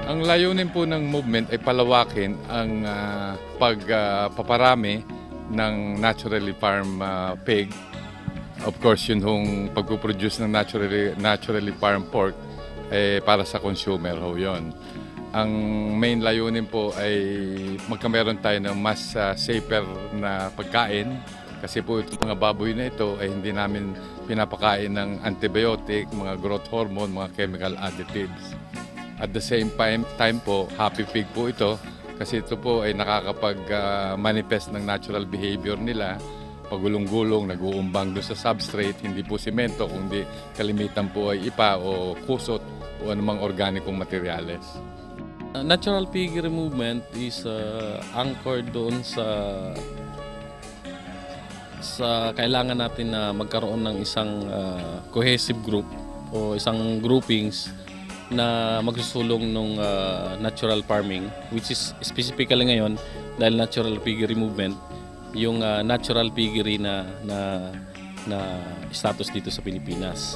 Ang layunin po ng movement ay palawakin ang pagpaparami ng naturally farm pig. Of course, yun hong pagpuproduce ng naturally farm pork para sa consumer ho yun. Ang main layunin po ay magkameron tayo ng mas safer na pagkain kasi po itong mga baboy na ito ay hindi namin pinapakain ng antibiotic, mga growth hormone, mga chemical additives. At the same time po, happy pig po ito kasi ito po ay nakakapag-manifest ng natural behavior nila. Pagulong-gulong, nag-uumbang doon sa substrate, hindi po simento, kundi kalimitan po ay ipa o kusot o anumang organikong materyales. Natural piggery movement is anchored doon sa kailangan natin na magkaroon ng isang cohesive group o isang groupings na magsusulong ng natural farming, which is specifically ngayon dahil natural piggery movement, yung natural piggery na status dito sa Pilipinas.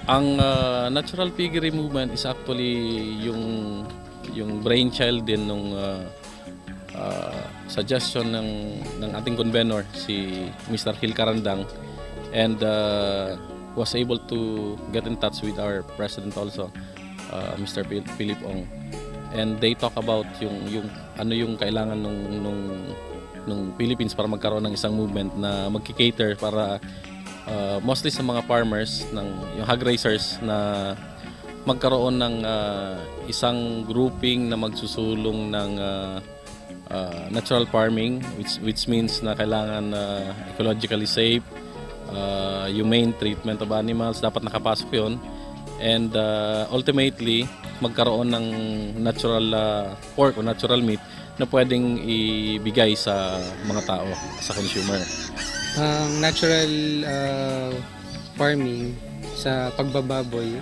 Ang natural piggery movement is actually yung brainchild din nung suggestion ng ating convenor si Mr. Gil Carandang, and was able to get in touch with our president also, Mr. Philip Ong, and they talk about yung ano yung kailangan nung Philippines para magkaroon ng isang movement na magki-cater para mostly sa mga farmers yung hog raisers na magkaroon ng isang grouping na magsusulong ng natural farming, which means na kailangan ecologically safe, humane treatment of animals, dapat nakapasok yon, and ultimately magkaroon ng natural pork o natural meat na pwedeng ibigay sa mga tao, sa consumer. Ang natural farming sa pagbababoy,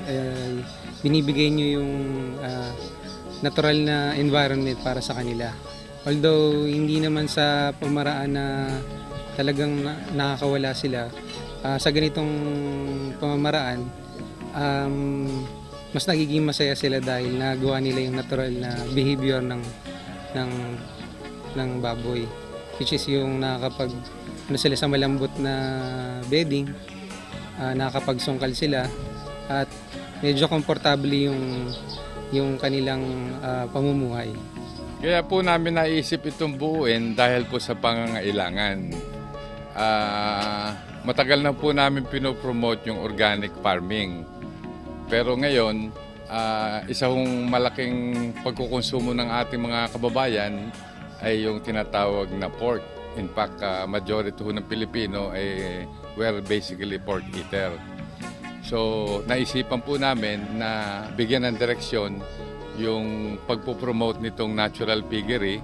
binibigay nyo yung natural na environment para sa kanila. Although hindi naman sa pamaraan na talagang nakakawala sila, sa ganitong pamamaraan, mas nagiging masaya sila dahil nagawa nila yung natural na behavior ng baboy, which is yung nakakapag sila sa malambot na bedding, nakakapagsungkal sila at medyo komportable yung kanilang pamumuhay. Kaya po namin naisip itong buuin dahil po sa pangangailangan. Matagal na po namin pinopromote yung organic farming. Pero ngayon, isa hong malaking pagkukonsumo ng ating mga kababayan ay yung tinatawag na pork. In fact, majority ng Pilipino ay we're basically pork eater. So, naisipan po namin na bigyan ng direksyon yung pagpopromote nitong natural piggery,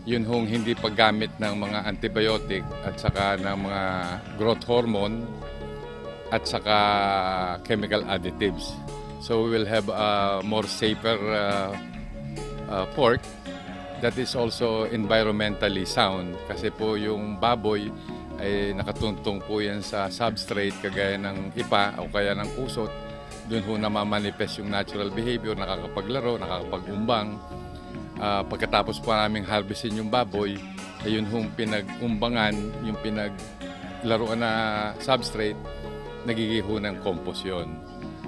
yun hong hindi paggamit ng mga antibiotic at saka ng mga growth hormone at saka chemical additives. So we will have a more safer pork that is also environmentally sound kasi po yung baboy ay nakatuntong po yan sa substrate kagaya ng ipa o kaya ng kusot. Doon ho namamanifest yung natural behavior, nakakapaglaro, nakakapag-umbang. Pagkatapos po naming harvestin yung baboy, ay yun hong pinag-umbangan, yung pinaglaruan na substrate, nagigiho ng compost yun.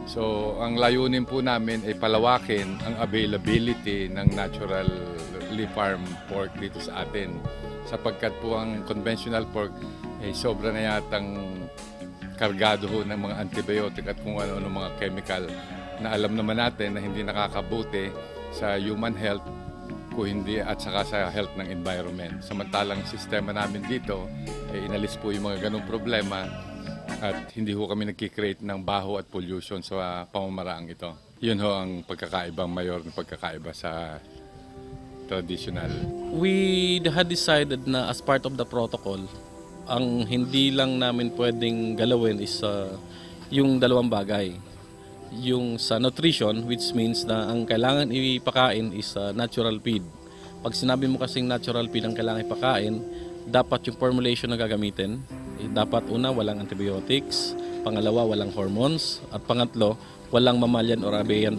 So, ang layunin po namin ay palawakin ang availability ng naturally farm pork dito sa atin. Sapagkat po ang conventional pork ay sobra na yatang kargado ho ng mga antibiotic at kung ano-ano mga chemical na alam naman natin na hindi nakakabuti sa human health kung hindi at saka sa health ng environment. Samantalang sistema namin dito ay inalis po yung mga ganong problema at hindi ho kami nagkikreate ng baho at pollution sa pamamaraang ito. Yun ho ang pagkakaibang mayor na pagkakaiba sa traditional. We had decided na as part of the protocol, ang hindi lang namin pwedeng galawin is yung dalawang bagay. Yung sa nutrition, which means na ang kailangan ipakain is natural feed Pag sinabi mo kasing natural feed ang kailangan ipakain, dapat yung formulation na gagamitin, dapat una, walang antibiotics, pangalawa, walang hormones, at pangatlo, walang mammalian or avian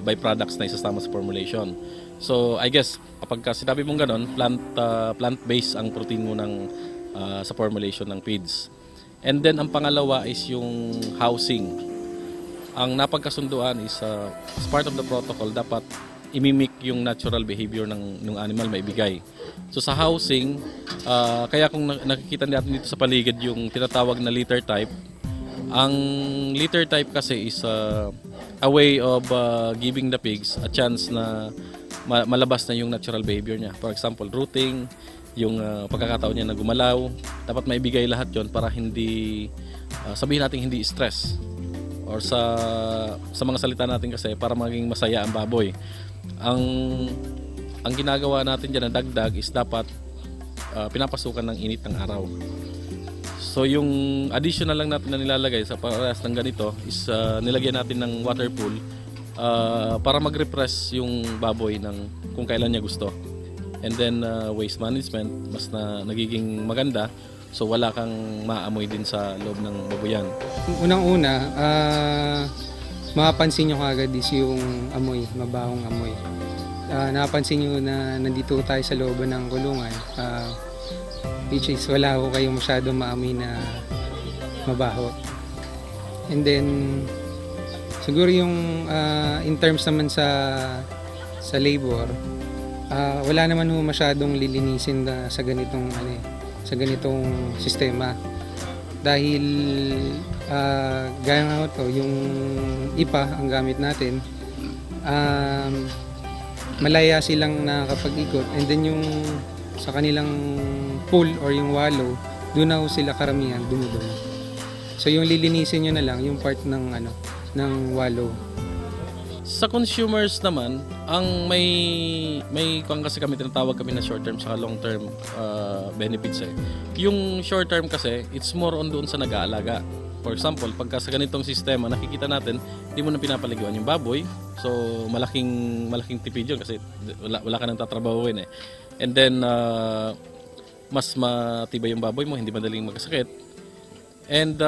byproducts na isasama sa formulation. So I guess kapag sinabi mong ganon, plant-based ang protein mo sa formulation ng feeds. And then ang pangalawa is yung housing. Ang napagkasunduan is as part of the protocol, dapat imimik yung natural behavior ng animal maibigay. So sa housing, kaya kung nakikita natin dito sa paligid yung tinatawag na litter type, ang litter type kasi is a way of giving the pigs a chance na malabas na yung natural behavior niya. For example, rooting, yung pagkakataon niya na gumalaw, dapat maibigay lahat yon para hindi, sabihin natin hindi stress. Or sa mga salita natin kasi, para maging masaya ang baboy. Ang ginagawa natin dyan na dagdag is dapat pinapasukan ng init ng araw. So yung additional lang natin na nilalagay sa parehas ng ganito is nilagyan natin ng water pool para mag-repress yung baboy ng kung kailan niya gusto. And then waste management, mas nagiging maganda, so wala kang maamoy din sa loob ng baboyan. Unang-una, mapapansin nyo kagad is yung amoy, mabahong amoy. Napansin nyo na nandito tayo sa loob ng kulungan, which is wala ko kayong masyadong maamoy na mabaho. And then siguro yung in terms naman sa labor, wala naman masyadong lilinisin sa ganitong sistema. Dahil gaya nga to, yung IPA ang gamit natin, malaya silang nakakapag-ikot, and then yung sa kanilang pool or yung wallow, doon na sila karamihan dumudumi. So yung lilinisin nyo na lang yung part ng wallow. Sa consumers naman, ang may kasi kami tinatawag kami na short term sa long term benefits eh. Yung short term kasi, it's more on doon sa nag-aalaga. For example, pagka sa ganitong sistema, nakikita natin, hindi mo na pinapaliguan yung baboy. So, malaking tipid yun kasi wala ka nang tatrabahuin eh. And then, mas matibay yung baboy mo, hindi madaling magkasakit. And,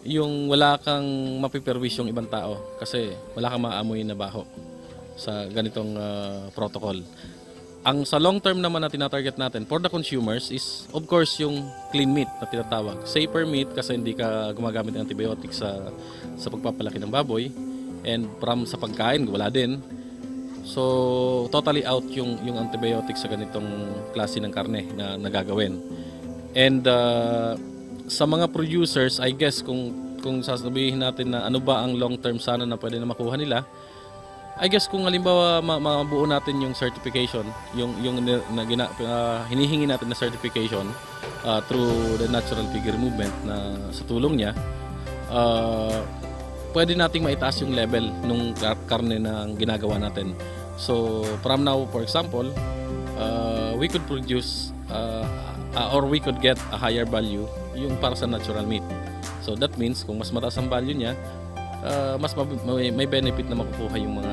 yung wala kang mapiperwish yung ibang tao kasi wala kang maamoy na baho sa ganitong protocol. Ang sa long term naman na tinatarget natin for the consumers is of course yung clean meat na tinatawag. Safer meat kasi hindi ka gumagamit ng antibiotics sa pagpapalaki ng baboy, and from sa pagkain wala din. So totally out yung antibiotics sa ganitong klase ng karne na nagagawin. And sa mga producers, I guess kung sasabihin natin na ano ba ang long term sana na pwede na makuha nila, I guess kung halimbawa mabuo natin yung certification, yung hinihingi natin na certification through the natural piggery movement na sa tulong niya, pwede nating maitaas yung level ng karne na ginagawa natin. So from now, for example, we could produce or we could get a higher value yung para sa natural meat. So that means kung mas mataas ang value niya, mas may benefit na makukuha yung mga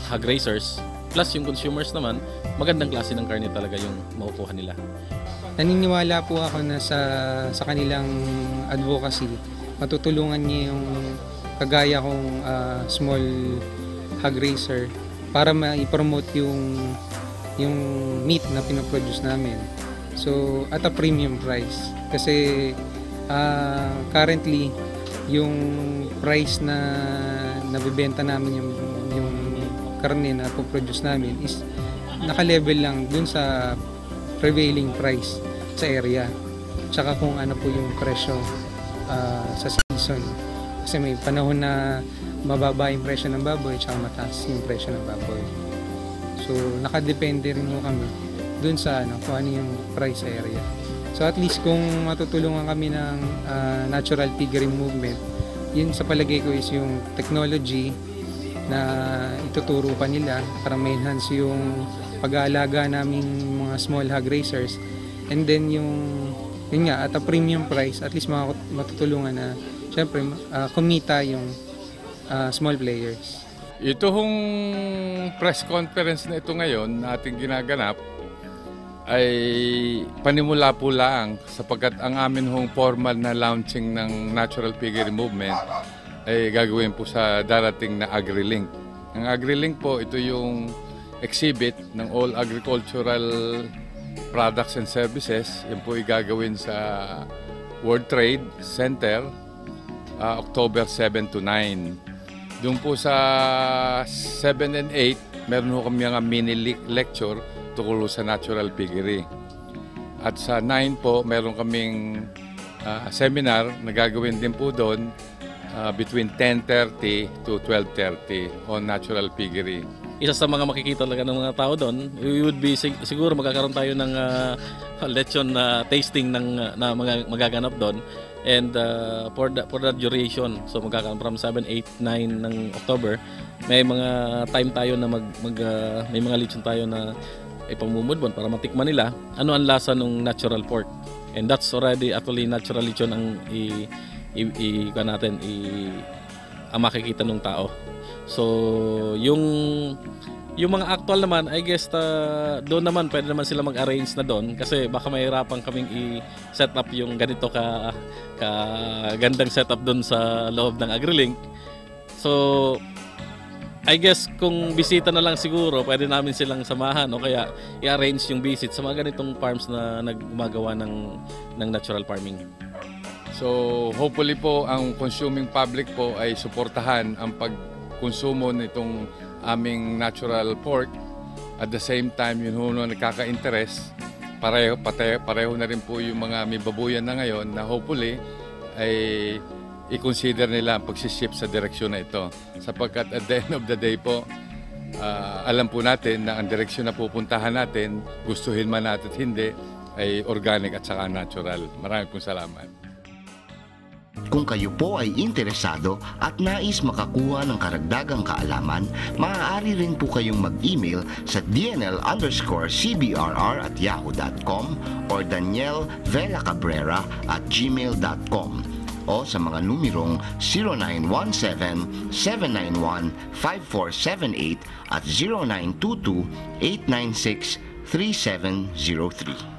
hog raisers. Plus yung consumers naman, magandang klase ng karne talaga yung makukuha nila. Naniniwala po ako na sa kanilang advocacy, matutulungan niya yung kagaya kong small hog raiser para ma-promote yung meat na pinoproduce namin. So at a premium price. Kasi currently yung price na nabibenta namin yung karne na po-produce namin is naka-level lang dun sa prevailing price sa area. Tsaka kung ano po yung presyo sa season. Kasi may panahon na mababa yung presyo ng baboy tsaka mataas yung presyo ng baboy. So nakadepende rin mo kami dun sa kung ano yung price area. So at least kung matutulungan kami ng natural piggery movement, yun sa palagay ko is yung technology na ituturo pa nila para ma-enhance yung pag-aalaga naming mga small hog raisers. And then yun nga, at a premium price, at least matutulungan na syempre kumita yung small players. Ito hong press conference na ito ngayon na ating ginaganap ay panimula po lang sapagkat ang amin hong formal na launching ng Natural Piggery Movement ay gagawin po sa darating na AgriLink. Ang AgriLink po, ito yung exhibit ng all agricultural products and services. Yan po ay gagawin sa World Trade Center October 7 to 9. Doon po sa 7 and 8, meron po kami mga mini lecture tungkol sa natural piggery. At sa 9 po, meron kaming seminar na gagawin din po doon between 10:30 to 12:30 on natural piggery. Isa sa mga makikita talaga ng mga tao doon, we would be siguro magkakaroon tayo ng lechon tasting ng na magaganap doon. And for that duration, so magkakaroon from 7, 8, 9 ng October, may mga time tayo na may mga lechon tayo na ipamumudbon para matikman nila ano ang lasa ng natural pork. And that's already actually natural lechon ang ang makikita ng tao. So yung mga actual naman, I guess doon naman pwede naman sila mag-arrange na doon kasi baka mahirapan kaming i-set up yung ganito ka gandang setup doon sa loob ng AgriLink. So I guess kung bisita na lang siguro, pwede namin silang samahan o kaya i-arrange yung visit sa mga ganitong farms na gumagawa ng natural farming. So hopefully po ang consuming public po ay suportahan ang pagkonsumo nitong aming natural pork. At the same time, yun ho na nakaka-interest. Pareho na rin po yung mga may babuyan na ngayon na hopefully ay i-consider nila ang pagsiship sa direksyon na ito. Sapagkat at the end of the day po, alam po natin na ang direksyon na pupuntahan natin, gustuhin man natin hindi, ay organic at saka natural. Maraming pong salamat. Kung kayo po ay interesado at nais makakuha ng karagdagang kaalaman, maaari rin po kayong mag-email sa dnl_cbrr@yahoo.com or danielvelacabrera@gmail.com o sa mga numerong 0917-791-5478 at 0922-896-3703.